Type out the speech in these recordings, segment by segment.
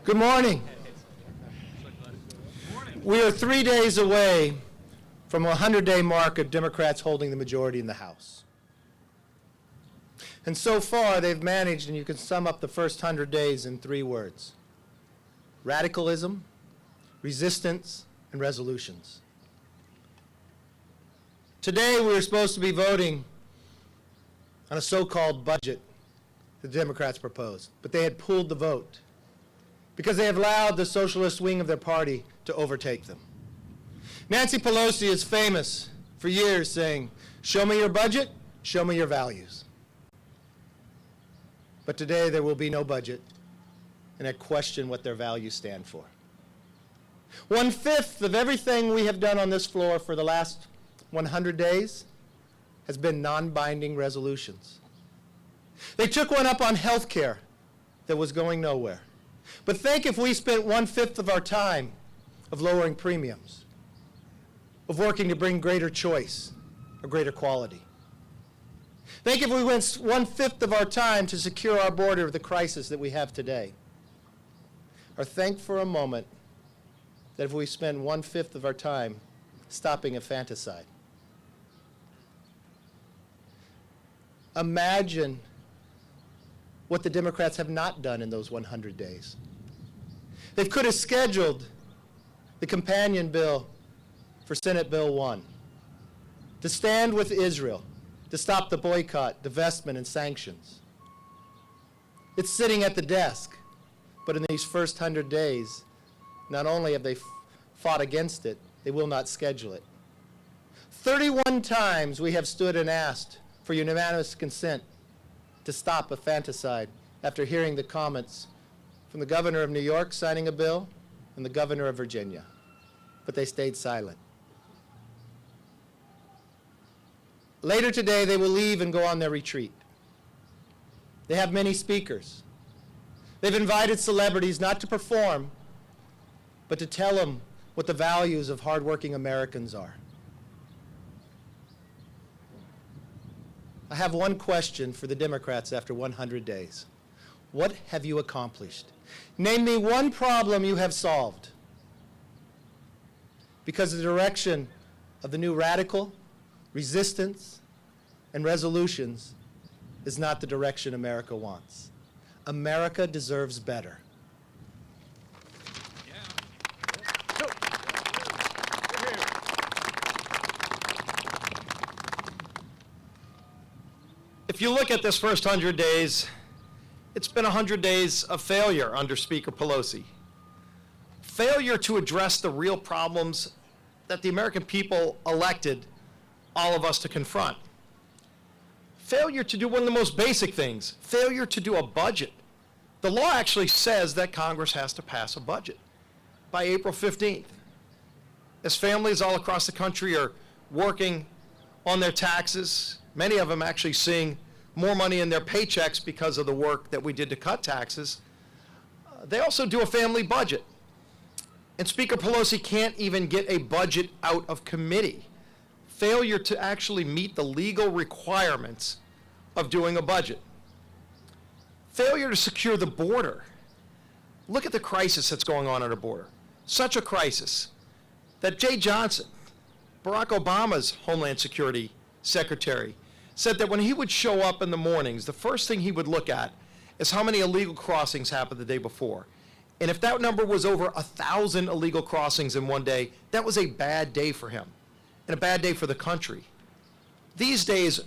Good morning. We are 3 days away from a 100-day mark of Democrats holding the majority in the House. And so far, they've managed, and you can sum up the first 100 days in 3 words: radicalism, resistance, and resolutions. Today, we were supposed to be voting on a so-called budget the Democrats proposed, but they had pulled the vote because they have allowed the socialist wing of their party to overtake them. Nancy Pelosi is famous for years saying, "Show me your budget, show me your values." But today there will be no budget, and I question what their values stand for. 1/5 of everything we have done on this floor for the last 100 days has been non-binding resolutions. They took one up on health care that was going nowhere. But think if we spent 1/5 of our time of lowering premiums, of working to bring greater choice or greater quality. Think if we went 1/5 of our time to secure our border of the crisis that we have today. Or think for a moment that if we spend 1/5 of our time stopping infanticide. Imagine what the Democrats have not done in those 100 days. They could have scheduled the companion bill for Senate Bill 1 to stand with Israel, to stop the boycott, divestment, and sanctions. It's sitting at the desk, but in these first 100 days, not only have they fought against it, they will not schedule it. 31 times we have stood and asked for unanimous consent to stop infanticide after hearing the comments from the governor of New York signing a bill and the governor of Virginia, but they stayed silent. Later today, they will leave and go on their retreat. They have many speakers. They've invited celebrities not to perform, but to tell them what the values of hardworking Americans are. I have one question for the Democrats after 100 days. What have you accomplished? Name me one problem you have solved. Because the direction of the new radical, resistance, and resolutions is not the direction America wants. America deserves better. If you look at this first 100 days, it's been 100 days of failure under Speaker Pelosi. Failure to address the real problems that the American people elected all of us to confront. Failure to do one of the most basic things, failure to do a budget. The law actually says that Congress has to pass a budget by April 15th. As families all across the country are working on their taxes, many of them actually seeing more money in their paychecks because of the work that we did to cut taxes, they also do a family budget. And Speaker Pelosi can't even get a budget out of committee. Failure to actually meet the legal requirements of doing a budget. Failure to secure the border. Look at the crisis that's going on at our border. Such a crisis that Jay Johnson, Barack Obama's Homeland Security Secretary, said that when he would show up in the mornings, the first thing he would look at is how many illegal crossings happened the day before. And if that number was over 1,000 illegal crossings in one day, that was a bad day for him and a bad day for the country. These days,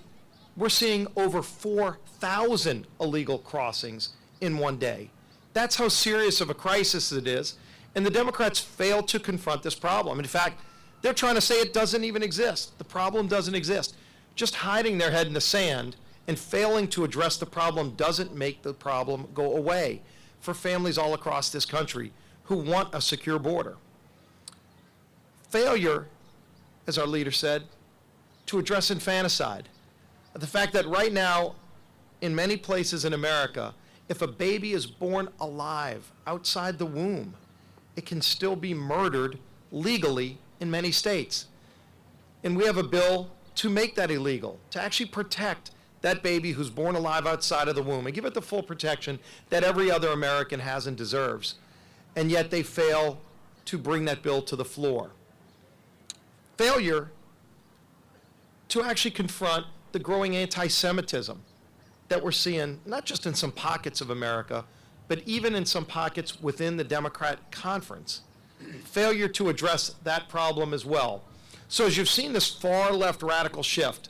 we're seeing over 4,000 illegal crossings in one day. That's how serious of a crisis it is. And the Democrats failed to confront this problem. In fact, they're trying to say it doesn't even exist. The problem doesn't exist. Just hiding their head in the sand and failing to address the problem doesn't make the problem go away for families all across this country who want a secure border. Failure, as our leader said, to address infanticide. The fact that right now, in many places in America, if a baby is born alive outside the womb, it can still be murdered legally in many states. And we have a bill to make that illegal, to actually protect that baby who's born alive outside of the womb and give it the full protection that every other American has and deserves. and yet they fail to bring that bill to the floor. Failure to actually confront the growing anti-Semitism that we're seeing, not just in some pockets of America, but even in some pockets within the Democrat conference. Failure to address that problem as well. So as you've seen this far left radical shift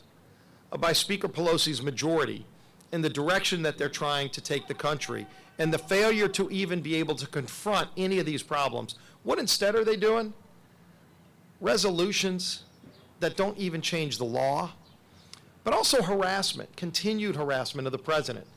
by Speaker Pelosi's majority in the direction that they're trying to take the country, and the failure to even be able to confront any of these problems, what instead are they doing? Resolutions that don't even change the law, but also harassment, continued harassment of the president.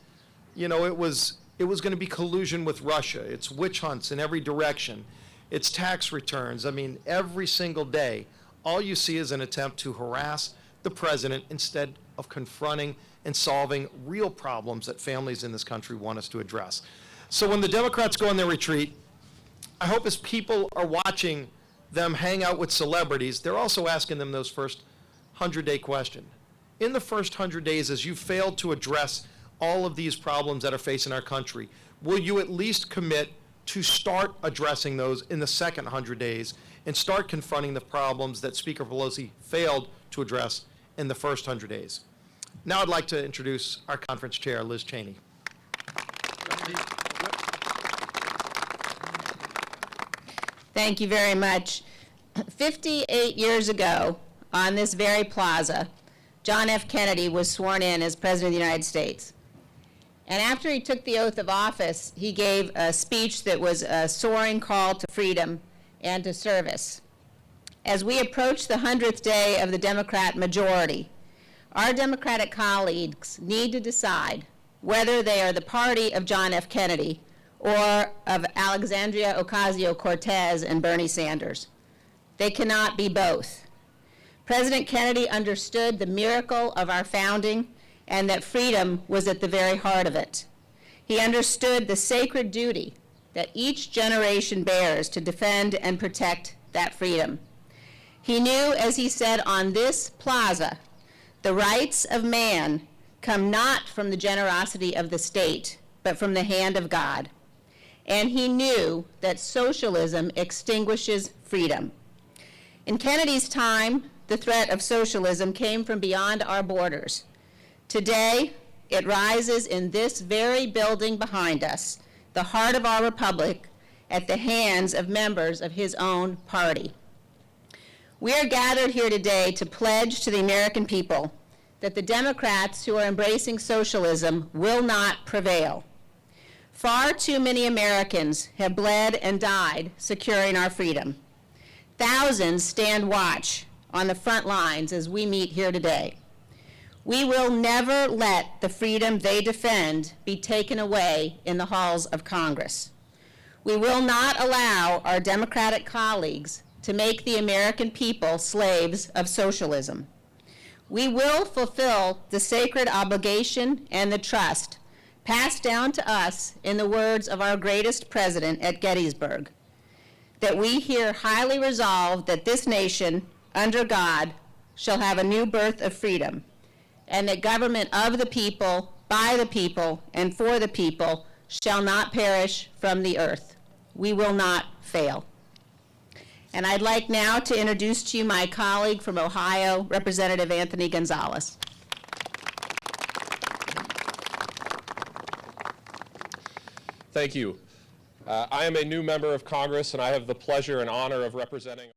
You know, it was going to be collusion with Russia. It's witch hunts in every direction. It's tax returns. I mean, every single day, all you see is an attempt to harass the president instead of confronting and solving real problems that families in this country want us to address. So when the Democrats go on their retreat, I hope as people are watching them hang out with celebrities, they're also asking them those first 100-day question. In the first 100 days, as you failed to address all of these problems that are facing our country, will you at least commit to start addressing those in the second 100 days and start confronting the problems that Speaker Pelosi failed to address in the first 100 days? Now I'd like to introduce our conference chair, Liz Cheney. Thank you very much. 58 years ago, on this very plaza, John F. Kennedy was sworn in as President of the United States. And after he took the oath of office, he gave a speech that was a soaring call to freedom and to service. As we approach the 100th day of the Democrat majority, our Democratic colleagues need to decide whether they are the party of John F. Kennedy or of Alexandria Ocasio-Cortez and Bernie Sanders. They cannot be both. President Kennedy understood the miracle of our founding and that freedom was at the very heart of it. He understood the sacred duty that each generation bears to defend and protect that freedom. He knew, as he said on this plaza, the rights of man come not from the generosity of the state, but from the hand of God. And he knew that socialism extinguishes freedom. In Kennedy's time, the threat of socialism came from beyond our borders. Today, it rises in this very building behind us, the heart of our republic, at the hands of members of his own party. We are gathered here today to pledge to the American people that the Democrats who are embracing socialism will not prevail. Far too many Americans have bled and died securing our freedom. Thousands stand watch on the front lines as we meet here today. We will never let the freedom they defend be taken away in the halls of Congress. We will not allow our Democratic colleagues to make the American people slaves of socialism. We will fulfill the sacred obligation and the trust passed down to us in the words of our greatest president at Gettysburg, that we here highly resolve that this nation, under God, shall have a new birth of freedom, and that government of the people, by the people, and for the people shall not perish from the earth. We will not fail. And I'd like now to introduce to you my colleague from Ohio, Representative Anthony Gonzalez. Thank you. I am a new member of Congress, and I have the pleasure and honor of representing